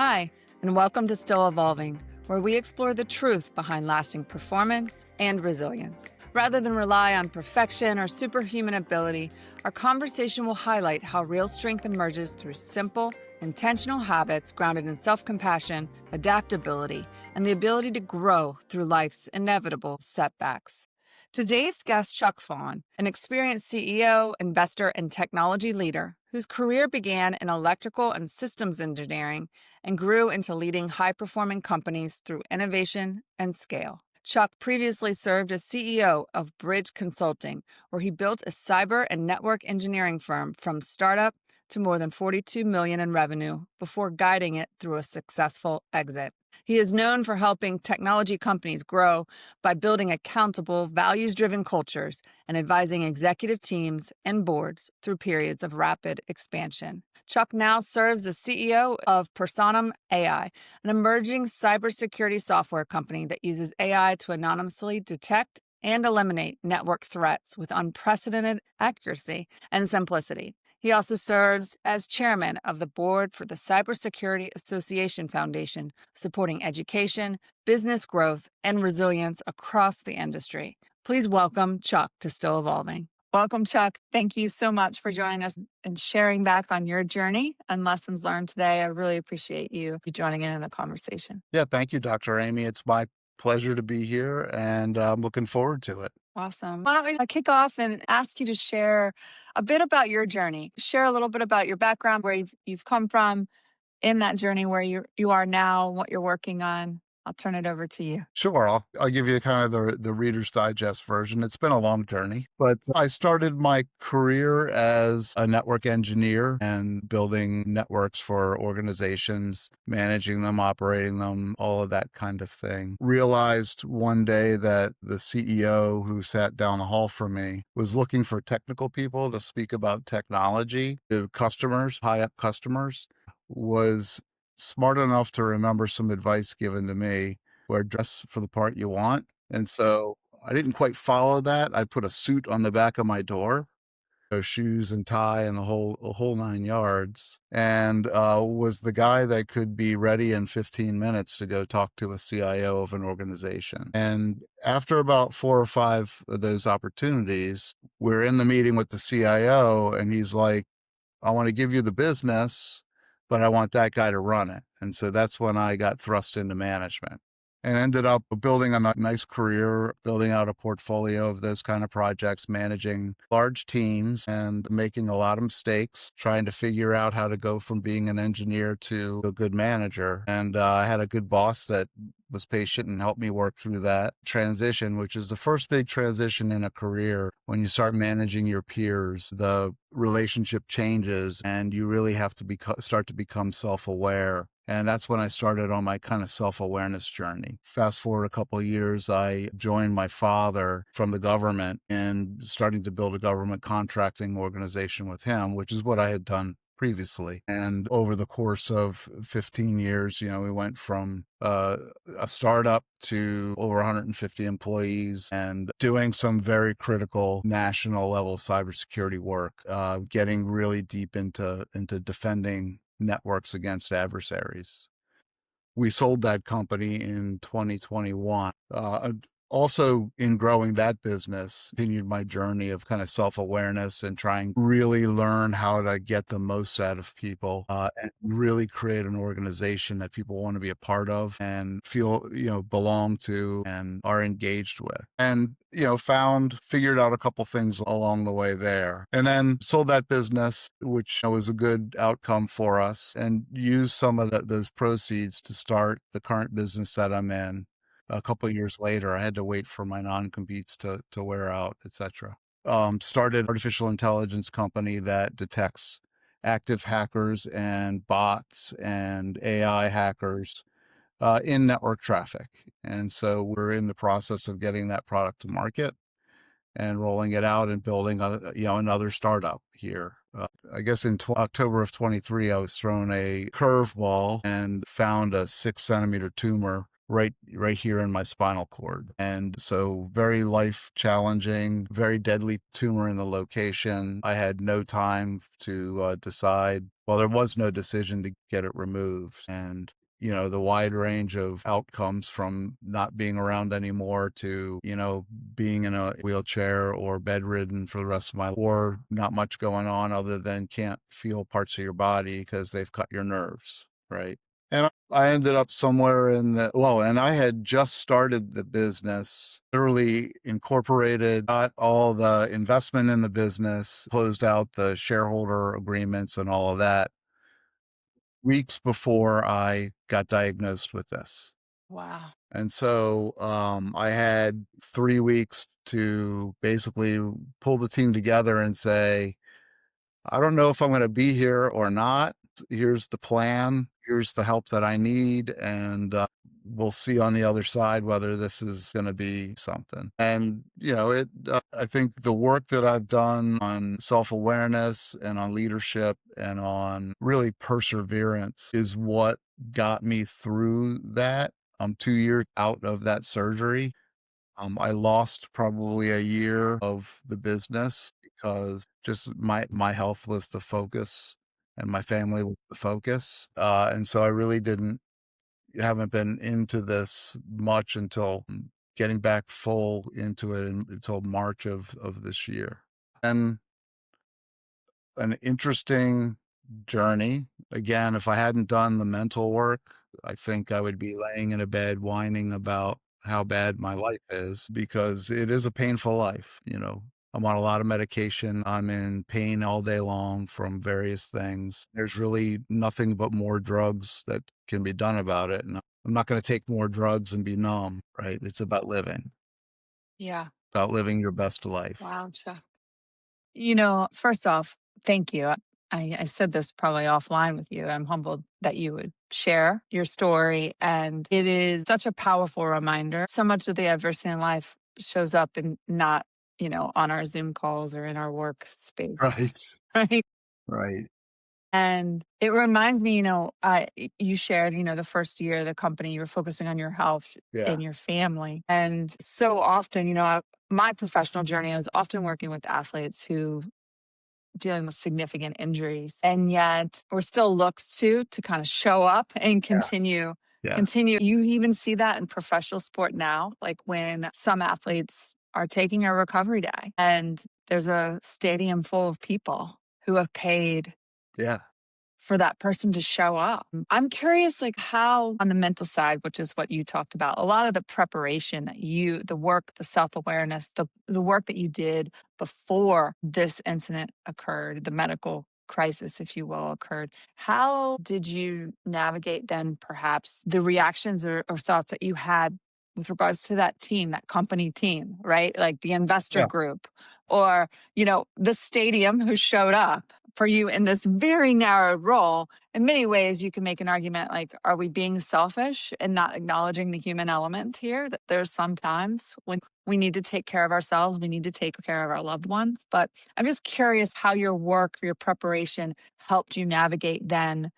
Hi, and welcome to Still Evolving, where we explore the truth behind lasting performance and resilience. Rather than rely on perfection or superhuman ability, our conversation will highlight how real strength emerges through simple, intentional habits grounded in self-compassion, adaptability, and the ability to grow through life's inevitable setbacks. Today's guest, Chuck Faughnan, an experienced CEO, investor, and technology leader whose career began in electrical and systems engineering and grew into leading high-performing companies through innovation and scale. Chuck previously served as CEO of Bridge Consulting, where he built a cyber and network engineering firm from startup to more than $42 million in revenue before guiding it through a successful exit. He is known for helping technology companies grow by building accountable, values-driven cultures and advising executive teams and boards through periods of rapid expansion. Chuck now serves as CEO of Personam AI, an emerging cybersecurity software company that uses AI to anonymously detect and eliminate network threats with unprecedented accuracy and simplicity. He also serves as chairman of the board for the Cybersecurity Association Foundation, supporting education, business growth, and resilience across the industry. Please welcome Chuck to Still Evolving. Welcome, Chuck. Thank you so much for joining us and sharing back on your journey and lessons learned today. I really appreciate you joining in the conversation. Yeah, thank you, Dr. Amy. It's my pleasure to be here, and I'm looking forward to it. Awesome. Why don't we kick off and ask you to share a bit about your journey? Share a little bit about your background, where you've come from in that journey, where you are now, what you're working on. I'll turn it over to you. Sure, I'll give you kind of the Reader's Digest version. It's been a long journey, but I started my career as a network engineer and building networks for organizations, managing them, operating them, all of that kind of thing. Realized one day that the CEO who sat down the hall from me was looking for technical people to speak about technology to customers, high up customers, was smart enough to remember some advice given to me, where dress for the part you want. And so I didn't quite follow that. I put a suit on the back of my door, shoes and tie and the whole 9 yards, and was the guy that could be ready in 15 minutes to go talk to a CIO of an organization. And after about 4 or 5 of those opportunities, we're in the meeting with the CIO, and he's like, I want to give you the business, but I want that guy to run it. And so that's when I got thrust into management and ended up building a nice career, building out a portfolio of those kind of projects, managing large teams and making a lot of mistakes, trying to figure out how to go from being an engineer to a good manager. And I had a good boss that was patient and helped me work through that transition, which is the first big transition in a career. When you start managing your peers, the relationship changes and you really have to start to become self-aware. And that's when I started on my kind of self-awareness journey. Fast forward a couple of years, I joined my father from the government and starting to build a government contracting organization with him, which is what I had done previously. And over the course of 15 years, we went from a startup to over 150 employees and doing some very critical national level cybersecurity work, getting really deep into defending networks against adversaries. We sold that company in 2021. Also, in growing that business, continued my journey of kind of self-awareness and trying to really learn how to get the most out of people, and really create an organization that people want to be a part of and feel, belong to and are engaged with. And, figured out a couple things along the way there. And then sold that business, which was a good outcome for us, and used some of those proceeds to start the current business that I'm in. A couple of years later, I had to wait for my non-competes to wear out, etc. Started artificial intelligence company that detects active hackers and bots and AI hackers in network traffic. And so we're in the process of getting that product to market and rolling it out and building another startup here. I guess in October of 23, I was thrown a curveball and found a 6-centimeter tumor right here in my spinal cord. And so very life challenging, very deadly tumor in the location. I had no time to decide. Well, there was no decision to get it removed. And the wide range of outcomes from not being around anymore to, being in a wheelchair or bedridden for the rest of my life, or not much going on other than can't feel parts of your body because they've cut your nerves, right? And I ended up somewhere and I had just started the business, literally incorporated, got all the investment in the business, closed out the shareholder agreements and all of that weeks before I got diagnosed with this. Wow. And so I had 3 weeks to basically pull the team together and say, I don't know if I'm going to be here or not. Here's the plan. Here's the help that I need. And we'll see on the other side whether this is going to be something. And, I think the work that I've done on self awareness and on leadership and on really perseverance is what got me through that. I'm 2 years out of that surgery. I lost probably a year of the business because just my health was the focus and my family was the focus. And so I really haven't been into this much until getting back full into it until March of this year. And an interesting journey. Again, if I hadn't done the mental work, I think I would be laying in a bed whining about how bad my life is because it is a painful life. I'm on a lot of medication. I'm in pain all day long from various things. There's really nothing but more drugs that can be done about it. And I'm not going to take more drugs and be numb, right? It's Yeah. about living your best life. Wow, Chuck. First off, thank you. I said this probably offline with you. I'm humbled that you would share your story. And it is such a powerful reminder. So much of the adversity in life shows up in not, on our Zoom calls or in our workspace, Right. right? Right. And it reminds me, you shared, the first year of the company, you were focusing on your health Yeah. and your family. And so often, my professional journey, I was often working with athletes who dealing with significant injuries. And yet we're still looked to kind of show up and Yeah. Yeah. continue. You even see that in professional sport now, like when some athletes are taking a recovery day and there's a stadium full of people who have paid Yeah. for that person to show up. I'm curious, like how on the mental side, which is what you talked about, a lot of the preparation that the work, the self-awareness, the work that you did before this incident occurred, the medical crisis, if you will, occurred. How did you navigate then perhaps the reactions or thoughts that you had with regards to that team, that company team, right? Like the investor Yeah. group or, the stadium who showed up for you in this very narrow role. In many ways, you can make an argument like, are we being selfish and not acknowledging the human element here? That there's sometimes when we need to take care of ourselves, we need to take care of our loved ones. But I'm just curious how your work, your preparation helped you navigate then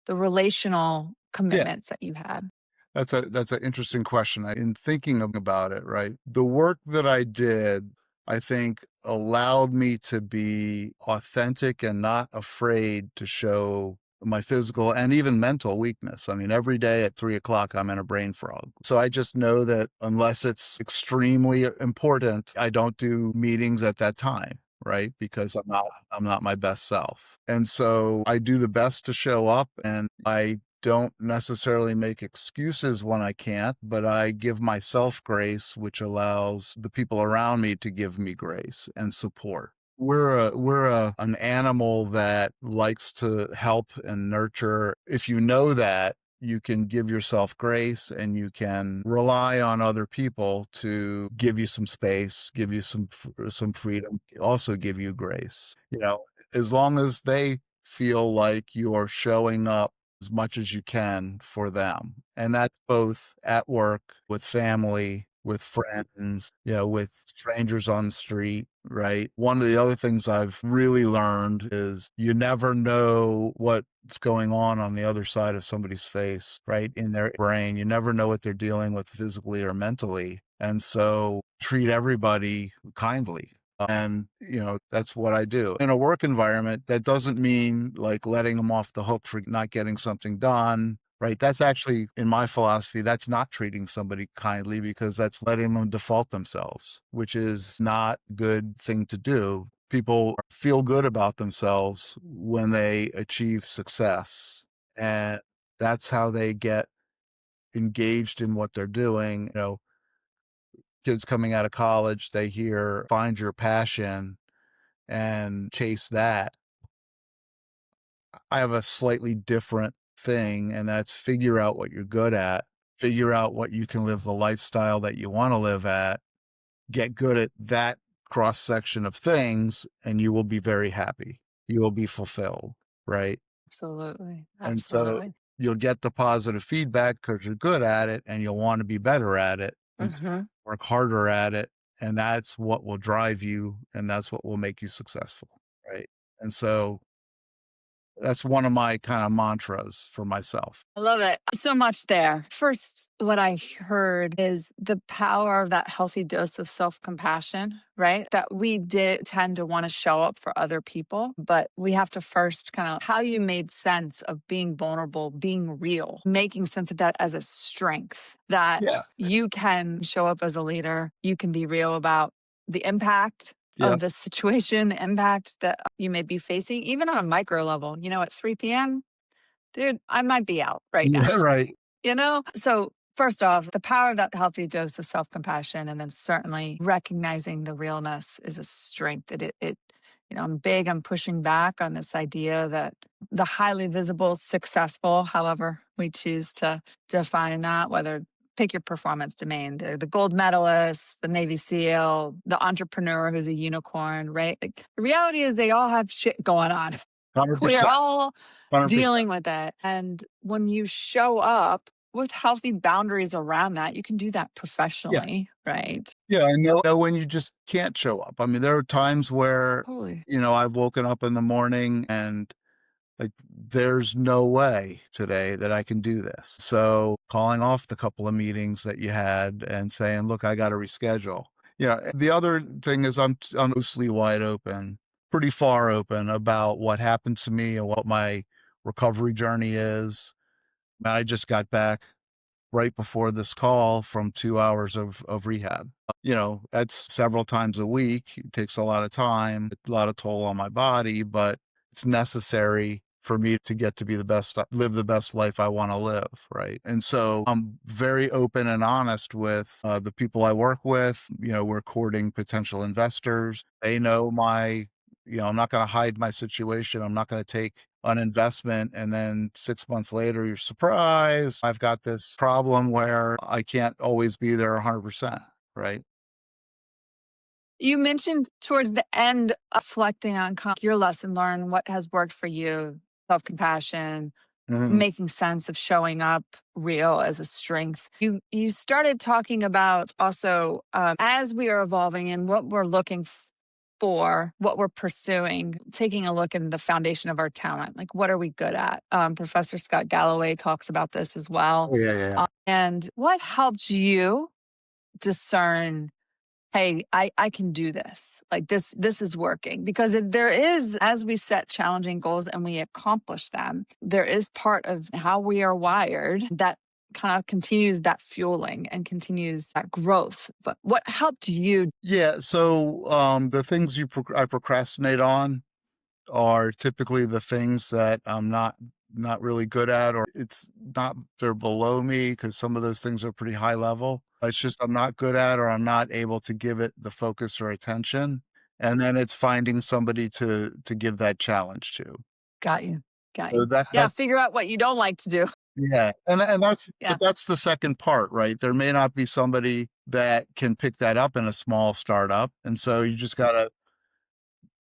the relational Yeah. commitments that you had. That's an interesting question. In thinking about it, right? The work that I did, I think, allowed me to be authentic and not afraid to show my physical and even mental weakness. I mean, every day at 3 o'clock, I'm in a brain fog. So I just know that unless it's extremely important, I don't do meetings at that time. Right. Because I'm not my best self. And so I do the best to show up and I don't necessarily make excuses when I can't, but I give myself grace, which allows the people around me to give me grace and support. We're an animal that likes to help and nurture. If you know that, you can give yourself grace and you can rely on other people to give you some space, give you some freedom, also give you grace. As long as they feel like you're showing up as much as you can for them. And that's both at work, with family, with friends, with strangers on the street, right? One of the other things I've really learned is you never know what's going on the other side of somebody's face, right? In their brain. You never know what they're dealing with physically or mentally. And so treat everybody kindly. And, that's what I do. In a work environment, that doesn't mean like letting them off the hook for not getting something done. Right. That's actually, in my philosophy, that's not treating somebody kindly because that's letting them default themselves, which is not a good thing to do. People feel good about themselves when they achieve success. And that's how they get engaged in what they're doing. Kids coming out of college, they hear find your passion and chase that. I have a slightly different thing, and that's figure out what you're good at, figure out what you can live the lifestyle that you want to live at, get good at that cross section of things, and you will be very happy. You will be fulfilled, right? Absolutely. And so Absolutely. you'll get the positive feedback because you're good at it and you'll want to be better at it and Hmm. work harder at it. And that's what will drive you and that's what will make you successful, right? And so that's one of my kind of mantras for myself. I love it. So much there. First, what I heard is the power of that healthy dose of self compassion, right? That we did tend to want to show up for other people, but we have to first kind of how you made sense of being vulnerable, being real, making sense of that as a strength that Yeah. you can show up as a leader. You can be real about the impact Yeah. of the situation, the impact that you may be facing, even on a micro level. At 3 p.m., dude, I might be out right now. Yeah. Right. So first off, the power of that healthy dose of self-compassion, and then certainly recognizing the realness is a strength that I'm pushing back on this idea that the highly visible, successful, however we choose to define that, whether pick your performance domain, the gold medalist, the Navy SEAL, the entrepreneur who's a unicorn, right? Like, the reality is they all have shit going on. We're 100%. all 100%. dealing with it. And when you show up with healthy boundaries around that, you can do that Yes. professionally, right? Yeah. I know when you just can't show up. I mean, there are times where, Totally. I've woken up in the morning and like, there's no way today that I can do this. So calling off the couple of meetings that you had and saying, look, I got to reschedule. The other thing is I'm mostly wide open, pretty far open about what happened to me and what my recovery journey is. I just got back right before this call from 2 hours of rehab. That's several times a week. It takes a lot of time, a lot of toll on my body, but it's necessary for me to get to be the best, live the best life I want to live. Right. And so I'm very open and honest with the people I work with. We're courting potential investors. They know I'm not going to hide my situation. I'm not going to take an investment and then 6 months later, you're surprised. I've got this problem where I can't always be there 100%. Right. You mentioned towards the end, reflecting on your lesson learned, what has worked for you, self compassion, Mhm. making sense of showing up real as a strength. You started talking about also as we are evolving and what we're looking for, what we're pursuing, taking a look at the foundation of our talent. Like, what are we good at? Professor Scott Galloway talks about this as well. Oh, yeah, yeah, yeah. And what helped you discern, hey, I can do this. Like, this is working, because there is, as we set challenging goals and we accomplish them, there is part of how we are wired that kind of continues that fueling and continues that growth. But what helped you? Yeah, so, the things I procrastinate on are typically the things that I'm not really good at, or it's not they're below me because some of those things are pretty high level. It's just I'm not good at or I'm not able to give it the focus or attention, and then it's finding somebody to give that challenge to. Got you. Got So you. Yeah, that's figure out what you don't like to do. yeah, and that's Yeah. but that's the second part, right? There may not be somebody that can pick that up in a small startup, and so you just gotta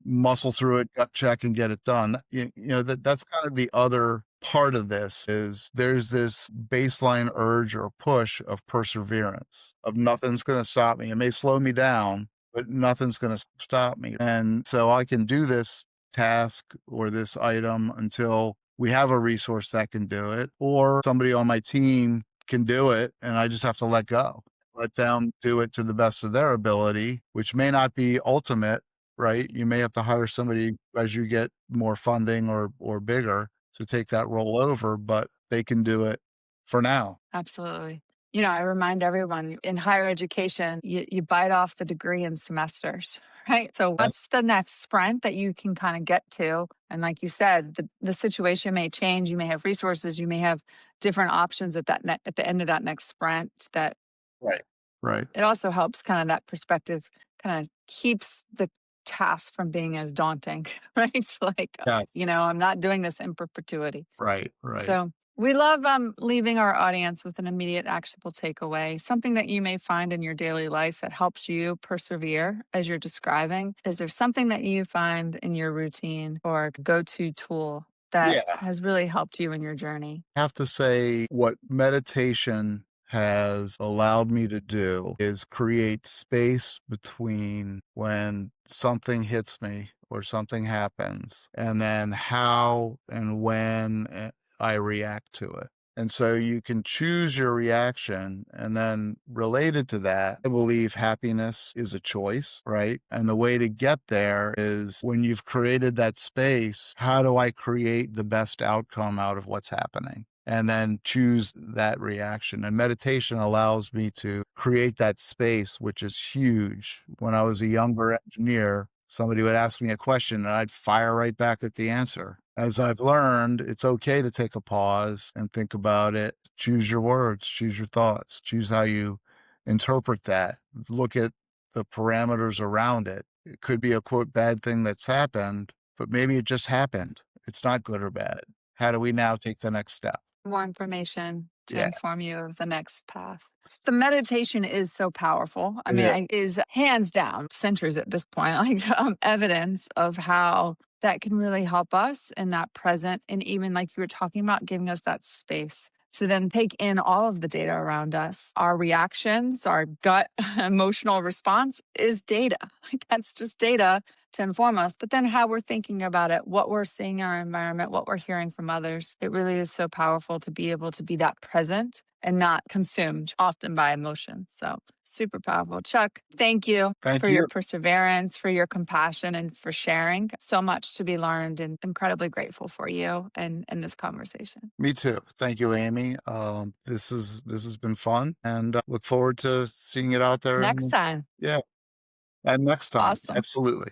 muscle through it, gut check, and get it done. That's kind of the other part of this is there's this baseline urge or push of perseverance, of nothing's going to stop me. It may slow me down, but nothing's going to stop me. And so I can do this task or this item until we have a resource that can do it, or somebody on my team can do it. And I just have to let go, let them do it to the best of their ability, which may not be ultimate, right? You may have to hire somebody as you get more funding or bigger to take that role over, but they can do it for now. Absolutely. I remind everyone in higher education, you bite off the degree in semesters, right? So, That what's the next sprint that you can kind of get to? And like you said, the situation may change. You may have resources. You may have different options at at the end of that next sprint. That right. Right. it also helps kind of that perspective, kind of keeps the task from being as daunting, right? It's like, Yes. I'm not doing this in perpetuity. Right. Right. So we love leaving our audience with an immediate actionable takeaway, something that you may find in your daily life that helps you persevere as you're describing. Is there something that you find in your routine or go-to tool that Yeah. has really helped you in your journey? I have to say what meditation has allowed me to do is create space between when something hits me or something happens and then how and when I react to it. And so you can choose your reaction. And then related to that, I believe happiness is a choice, right? And the way to get there is when you've created that space, how do I create the best outcome out of what's happening? And then choose that reaction. And meditation allows me to create that space, which is huge. When I was a younger engineer, somebody would ask me a question and I'd fire right back at the answer. As I've learned, it's okay to take a pause and think about it. Choose your words, choose your thoughts, choose how you interpret that. Look at the parameters around it. It could be a quote bad thing that's happened, but maybe it just happened. It's not good or bad. How do we now take the next step? More information to Yeah, inform you of the next path. The meditation is so powerful. I it mean, is. is hands down centuries at this point, like evidence of how that can really help us in that present. And even like you were talking about, giving us that space to then take in all of the data around us. Our reactions, our gut emotional response is data. Like that's just data to inform us, but then how we're thinking about it, what we're seeing in our environment, what we're hearing from others. It really is so powerful to be able to be that present and not consumed often by emotion. So super powerful. Chuck, thank you Thank for your you. perseverance, for your compassion, and for sharing so much to be learned, and incredibly grateful for you and in this conversation. Me too. Thank you, Amy. This has been fun, and look forward to seeing it out there. Next time. Yeah, and next time, Awesome. absolutely.